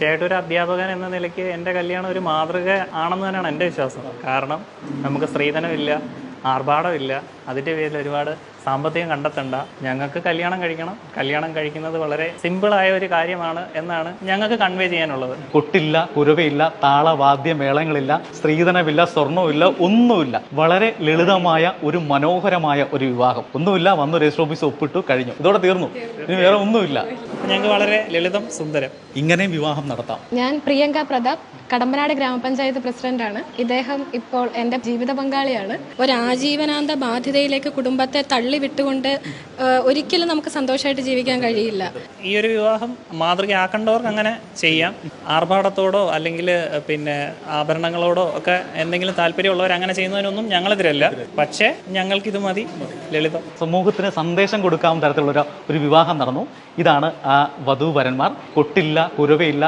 തീർച്ചയായിട്ടും ഒരു അധ്യാപകൻ എന്ന നിലയ്ക്ക് എൻ്റെ കല്യാണം ഒരു മാതൃക ആണെന്ന് തന്നെയാണ് എൻ്റെ വിശ്വാസം. കാരണം നമുക്ക് സ്ത്രീധനമില്ല, ആർഭാടമില്ല, അതിൻ്റെ പേരിൽ ഒരുപാട് സാമ്പത്തികം കണ്ടെത്തണ്ട. ഞങ്ങൾക്ക് കല്യാണം കഴിക്കണം, കല്യാണം കഴിക്കുന്നത് വളരെ സിമ്പിളായ ഒരു കാര്യമാണ് എന്നാണ് ഞങ്ങൾക്ക് കൺവേ ചെയ്യാനുള്ളത്. കൊട്ടില്ല, കുരവയില്ല, താളവാദ്യ മേളങ്ങളില്ല, സ്ത്രീധനമില്ല, സ്വർണ്ണമില്ല, ഒന്നുമില്ല. വളരെ ലളിതമായ ഒരു മനോഹരമായ ഒരു വിവാഹം. ഒന്നുമില്ല, വന്നു രജിസ്റ്റർ ഓഫീസ് ഒപ്പിട്ടു, കഴിഞ്ഞു, ഇതോടെ തീർന്നു. ഇനി വേറെ ഒന്നുമില്ല. ഞങ്ങൾക്ക് വളരെ ലളിതം, സുന്ദരം. ഇങ്ങനെ വിവാഹം നടത്താം. ഞാൻ പ്രിയങ്ക പ്രതാപ്, കടമ്പനാട് ഗ്രാമപഞ്ചായത്ത് പ്രസിഡന്റാണ്. ഇദ്ദേഹം ഇപ്പോൾ എൻ്റെ ജീവിത പങ്കാളിയാണ്. ഒരു ആജീവനാന്ത ബാധ്യതയിലേക്ക് കുടുംബത്തെ തള്ളിവിട്ടുകൊണ്ട് ഒരിക്കലും നമുക്ക് സന്തോഷമായിട്ട് ജീവിക്കാൻ കഴിയില്ല. ഈ ഒരു വിവാഹം മാതൃകയാക്കേണ്ടവർക്ക് അങ്ങനെ ചെയ്യാം. ആർഭാടത്തോടോ അല്ലെങ്കിൽ ആഭരണങ്ങളോടോ ഒക്കെ എന്തെങ്കിലും താല്പര്യമുള്ളവർ അങ്ങനെ ചെയ്യുന്നതിനൊന്നും ഞങ്ങളെതിരല്ല. പക്ഷേ ഞങ്ങൾക്കിത് മതി, ലളിതം. സമൂഹത്തിന് സന്ദേശം കൊടുക്കാവുന്ന തരത്തിലുള്ള ഒരു വിവാഹം നടന്നു. ഇതാണ് ആ വധൂവരന്മാർ. കൊട്ടില്ല, കുരവയില്ല,